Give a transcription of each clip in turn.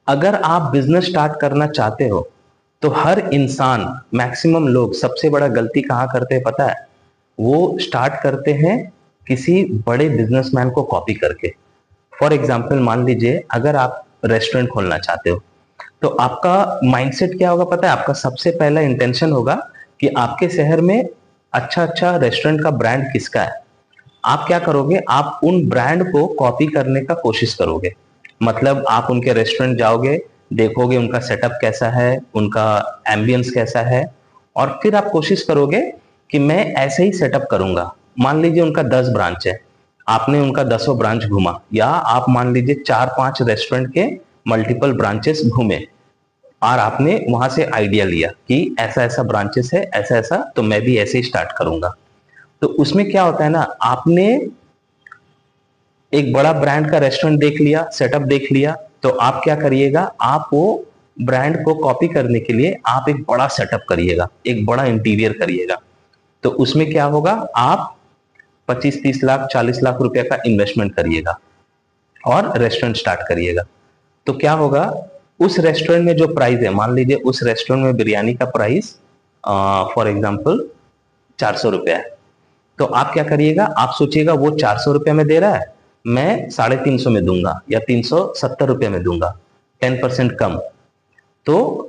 अगर आप business start करना चाहते हो तो हर इंसान, मैक्सिमम लोग सबसे बड़ा गलती कहाँ करते हैं पता है? वो स्टार्ट करते हैं किसी बड़े बिजनेसमैन को कॉपी करके। फॉर एग्जाम्पल मान लीजिए अगर आप रेस्टोरेंट खोलना चाहते हो तो आपका माइंडसेट क्या होगा पता है? आपका सबसे पहला इंटेंशन होगा कि आपके शहर में अच्छा अच्छा रेस्टोरेंट का ब्रांड किसका है। आप क्या करोगे? आप उन ब्रांड को कॉपी करने का कोशिश करोगे। मतलब आप उनके रेस्टोरेंट जाओगे, देखोगे उनका सेटअप कैसा है, उनका एम्बियंस कैसा है, और फिर आप कोशिश करोगे कि मैं ऐसे ही सेटअप करूंगा। मान लीजिए उनका 10 ब्रांच है, आपने उनका 10 ब्रांच घूमा, या आप मान लीजिए 4-5 रेस्टोरेंट के मल्टीपल ब्रांचेस घूमे और आपने वहां से आइडिया लिया कि ऐसा ऐसा ब्रांचेस है, ऐसा ऐसा, तो मैं भी ऐसे ही स्टार्ट करूंगा। तो उसमें क्या होता है ना, आपने एक बड़ा ब्रांड का रेस्टोरेंट देख लिया, सेटअप देख लिया, तो आप क्या करिएगा? आप वो ब्रांड को कॉपी करने के लिए आप एक बड़ा सेटअप करिएगा, एक बड़ा इंटीरियर करिएगा। तो उसमें क्या होगा? आप 25-30 लाख 40 लाख रुपए का इन्वेस्टमेंट करिएगा और रेस्टोरेंट स्टार्ट करिएगा। तो क्या होगा? उस रेस्टोरेंट में जो प्राइस है, मान लीजिए उस रेस्टोरेंट में बिरयानी का प्राइस फॉर एग्जाम्पल 400 रुपया है। तो आप क्या करिएगा? आप सोचिएगा वो 400 रुपये में दे रहा है, मैं 350 में दूंगा या 370 रुपये में दूंगा, 10% कम। तो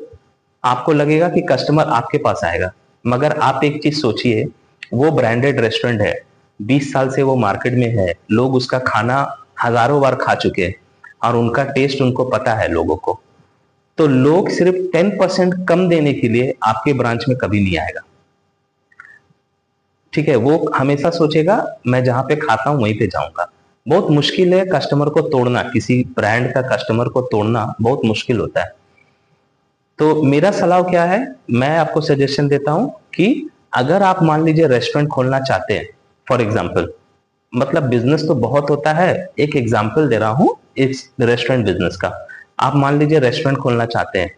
आपको लगेगा कि कस्टमर आपके पास आएगा। मगर आप एक चीज सोचिए, वो ब्रांडेड रेस्टोरेंट है, 20 साल से वो मार्केट में है, लोग उसका खाना हजारों बार खा चुके हैं और उनका टेस्ट उनको पता है लोगों को। तो लोग सिर्फ 10% कम देने के लिए आपके ब्रांच में कभी नहीं आएगा। ठीक है, वो हमेशा सोचेगा मैं जहां पे खाता हूं वहीं पे जाऊंगा। बहुत मुश्किल है कस्टमर को तोड़ना, किसी ब्रांड का कस्टमर को तोड़ना बहुत मुश्किल होता है। तो मेरा सलाह क्या है, मैं आपको सजेशन देता हूं कि अगर आप मान लीजिए रेस्टोरेंट खोलना चाहते हैं, फॉर एग्जाम्पल, मतलब बिजनेस तो बहुत होता है, एक एग्जाम्पल दे रहा हूं इस रेस्टोरेंट बिजनेस का। आप मान लीजिए रेस्टोरेंट खोलना चाहते हैं,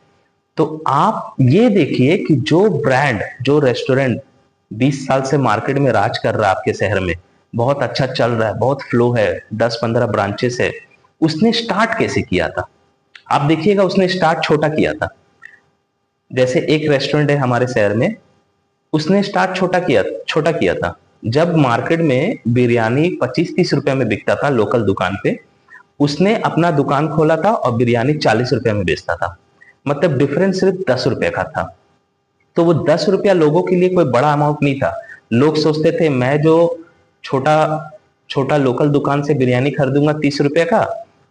तो आप ये देखिए कि जो ब्रांड, जो रेस्टोरेंट 20 साल से मार्केट में राज कर रहा है आपके शहर में, बहुत अच्छा चल रहा है, बहुत फ्लो है, 10-15 ब्रांचेस है, उसने स्टार्ट कैसे किया था? आप देखिएगा उसने स्टार्ट छोटा किया था। जैसे एक रेस्टोरेंट है हमारे शहर में, उसने स्टार्ट छोटा किया था। जब मार्केट में बिरयानी 25-30 रुपए में बिकता था लोकल दुकान पे, उसने अपना दुकान खोला था और बिरयानी 40 रुपए में बेचता था। मतलब डिफरेंस सिर्फ 10 रुपए का था। तो वो 10 रुपया लोगों के लिए कोई बड़ा अमाउंट नहीं था। लोग सोचते थे मैं जो छोटा छोटा लोकल दुकान से बिरयानी खरीदूंगा 30 रुपए का,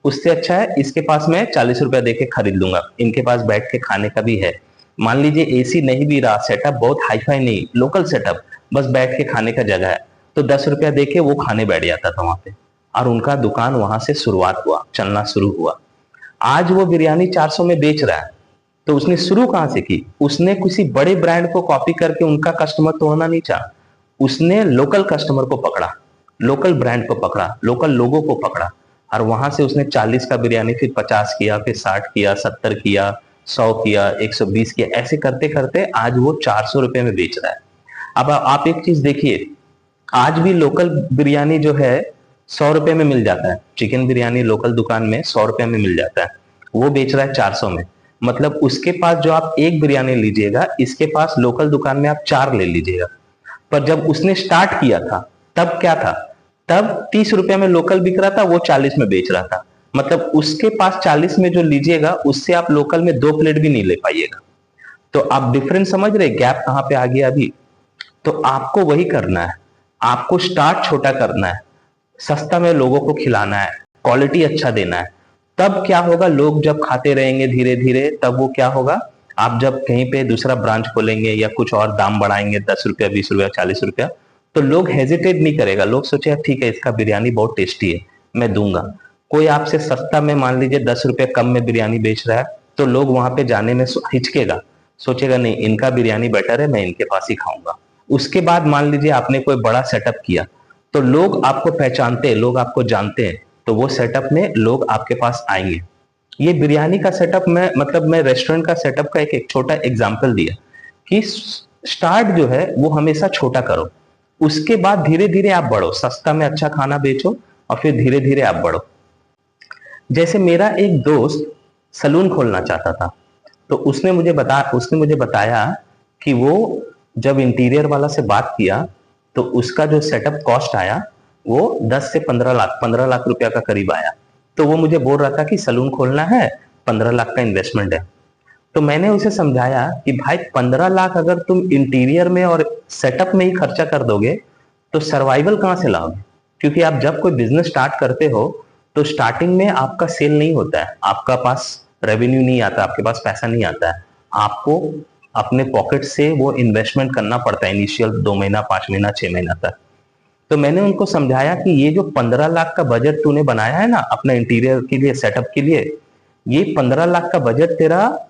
उससे अच्छा है इसके पास मैं 40 रुपया दे के खरीद लूंगा, इनके पास बैठ के खाने का भी है। मान लीजिए एसी नहीं भी रहा, सेटअप बहुत हाई फाई नहीं, लोकल सेटअप, बस बैठ के खाने का जगह है, तो 10 रुपया दे के वो खाने बैठ जाता था वहां पे, और उनका दुकान वहां से शुरुआत हुआ, चलना शुरू हुआ। आज वो बिरयानी 400 में बेच रहा है। तो उसने शुरू कहां से की? उसने किसी बड़े ब्रांड को कॉपी करके उनका कस्टमर तोड़ना नहीं चाहा, उसने लोकल कस्टमर को पकड़ा, लोकल ब्रांड को पकड़ा, लोकल लोगों को पकड़ा, और वहां से उसने 40 का बिरयानी फिर 50 किया, फिर 60 किया, 70 किया, 100 किया, 120 किया, ऐसे करते करते आज वो 400 रुपए में बेच रहा है। अब आप एक चीज देखिए, आज भी लोकल बिरयानी जो है 100 रुपए में मिल जाता है, चिकन बिरयानी लोकल दुकान में 100 रुपए में मिल जाता है, वो बेच रहा है 400 में। मतलब उसके पास जो आप एक बिरयानी लीजिएगा, इसके पास लोकल दुकान में आप 4 ले लीजिएगा। पर जब उसने स्टार्ट किया था तब क्या था? तब 30 रुपए में लोकल बिक रहा था, वो 40 में बेच रहा था। मतलब उसके पास 40 में जो लीजिएगा उससे आप लोकल में 2 प्लेट भी नहीं ले पाइएगा। तो आप डिफरेंस समझ रहे, गैप कहां पे आ गया अभी? तो आपको वही करना है, आपको स्टार्ट छोटा करना है, सस्ता में लोगों को खिलाना है, क्वालिटी अच्छा देना है। तब क्या होगा? लोग जब खाते रहेंगे धीरे धीरे, तब वो क्या होगा? आप जब कहीं पे दूसरा ब्रांच खोलेंगे या कुछ और दाम बढ़ाएंगे, 10 रुपया, 20 रुपया, 40 रुपया, तो लोग हेजिटेट नहीं करेगा, लोग सोचेगा ठीक है इसका बिरयानी बहुत टेस्टी है, मैं दूंगा। कोई आपसे सस्ता में मान लीजिए 10 रुपये कम में बिरयानी बेच रहा है, तो लोग वहां पे जाने में हिचकेगा, सोचेगा नहीं इनका बिरयानी बेटर है, मैं इनके पास ही खाऊंगा। उसके बाद मान लीजिए आपने कोई बड़ा सेटअप किया, तो लोग आपको पहचानते हैं, लोग आपको जानते हैं, तो वो सेटअप में लोग आपके पास आएंगे। ये बिरयानी का सेटअप में, मतलब मैं रेस्टोरेंट का सेटअप का एक छोटा एग्जांपल दिया कि स्टार्ट जो है वो हमेशा छोटा करो, उसके बाद धीरे धीरे आप बढ़ो, सस्ता में अच्छा खाना बेचो और फिर धीरे धीरे आप बढ़ो। जैसे मेरा एक दोस्त सलून खोलना चाहता था। तो उसने मुझे बताया कि वो जब इंटीरियर वाला से बात किया तो उसका जो सेटअप कॉस्ट आया वो 10 से 15 लाख रुपया का करीब आया। तो वो मुझे बोल रहा था कि सलून खोलना है, 15 लाख का इन्वेस्टमेंट है। तो मैंने उसे समझाया कि भाई 15 लाख अगर तुम इंटीरियर में और सेटअप में ही खर्चा कर दोगे तो सर्वाइवल कहाँ से लाओगे? क्योंकि आप जब कोई बिजनेस स्टार्ट करते हो तो स्टार्टिंग में आपका सेल नहीं होता है, आपका पास रेवेन्यू नहीं आता, आपके पास पैसा नहीं आता है। आपको अपने पॉकेट से वो इन्वेस्टमेंट करना पड़ता है इनिशियल 2 महीना, 5 महीना, 6 महीना तक। तो मैंने उनको समझाया कि ये जो 15 लाख का बजट तूने बनाया है ना अपना इंटीरियर के लिए, सेटअप के लिए, ये 15 लाख का बजट तेरा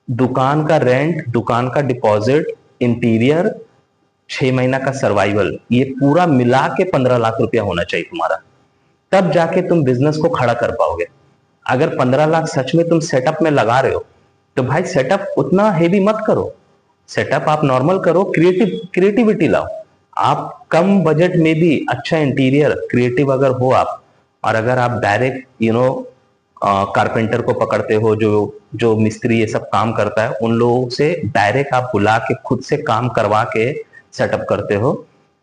दुकान का रेंट, दुकान का डिपॉजिट, इंटीरियर, 6 महीना का सर्वाइवल, ये पूरा मिला के 15 लाख रुपया होना चाहिए तुम्हारा। तब जाके तुम बिजनेस को खड़ा कर पाओगे। अगर 15 लाख सच में तुम सेटअप में लगा रहे हो तो भाई सेटअप उतना हेवी मत करो, सेटअप आप नॉर्मल करो, क्रिएटिविटी लाओ। आप कम बजट में भी अच्छा इंटीरियर क्रिएटिव अगर हो आप, और अगर आप डायरेक्ट कारपेंटर को पकड़ते हो, जो जो मिस्त्री ये सब काम करता है, उन लोगों से डायरेक्ट आप बुला के खुद से काम करवा के सेटअप करते हो,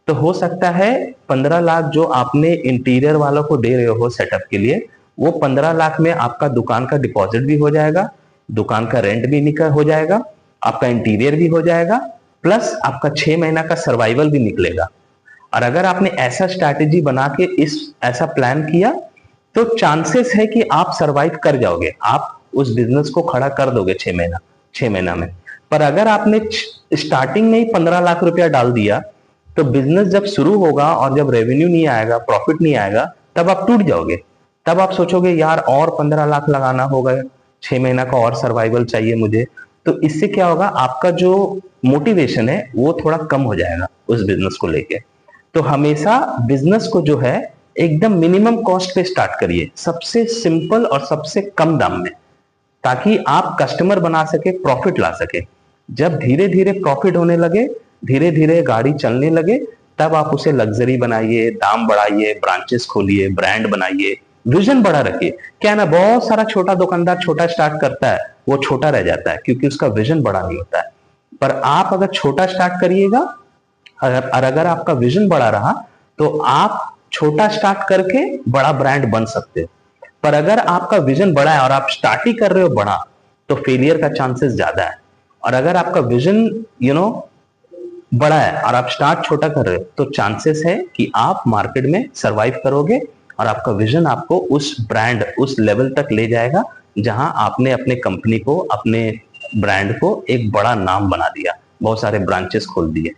तो हो सकता है 15 लाख जो आपने इंटीरियर वालों को दे रहे हो सेटअप के लिए, वो 15 लाख में आपका दुकान का डिपॉजिट भी हो जाएगा, दुकान का रेंट भी निकल हो जाएगा, आपका इंटीरियर भी हो जाएगा, प्लस आपका 6 महीना का सर्वाइवल भी निकलेगा। और अगर आपने ऐसा स्ट्रैटेजी बना के ऐसा प्लान किया तो चांसेस है कि आप सरवाइव कर जाओगे, आप उस बिजनेस को खड़ा कर दोगे 6 महीना में। पर अगर आपने स्टार्टिंग में ही 15 लाख रुपया डाल दिया तो बिजनेस जब शुरू होगा और जब रेवेन्यू नहीं आएगा, प्रॉफिट नहीं आएगा, तब आप टूट जाओगे। तब आप सोचोगे यार और 15 लाख लगाना होगा, 6 महीना का और सर्वाइवल चाहिए मुझे। तो इससे क्या होगा, आपका जो मोटिवेशन है वो थोड़ा कम हो जाएगा उस बिजनेस को लेके। तो हमेशा बिजनेस को जो है एकदम मिनिमम कॉस्ट पे स्टार्ट करिए, सबसे सिंपल और सबसे कम दाम में, ताकि आप कस्टमर बना सके, प्रॉफिट ला सके। जब धीरे धीरे प्रॉफिट होने लगे, धीरे धीरे गाड़ी चलने लगे, तब आप उसे लग्जरी बनाइए, दाम बढ़ाइए, ब्रांचेस खोलिए, ब्रांड बनाइए, विजन बड़ा रखिए। क्या ना, बहुत सारा छोटा दुकानदार छोटा स्टार्ट करता है, वो छोटा रह जाता है क्योंकि उसका विजन बड़ा नहीं होता है। पर आप अगर छोटा स्टार्ट करिएगा और अगर आपका विजन बड़ा रहा तो आप छोटा स्टार्ट करके बड़ा ब्रांड बन सकते हो। पर अगर आपका विजन बड़ा है और आप स्टार्ट ही कर रहे हो बड़ा, तो फेलियर का चांसेस ज्यादा है। और अगर आपका विजन बड़ा है और आप स्टार्ट छोटा कर रहे हो, तो चांसेस है कि आप मार्केट में सरवाइव करोगे और आपका विजन आपको उस ब्रांड, उस लेवल तक ले जाएगा जहां आपने अपने कंपनी को, अपने ब्रांड को एक बड़ा नाम बना दिया, बहुत सारे ब्रांचेस खोल दिए।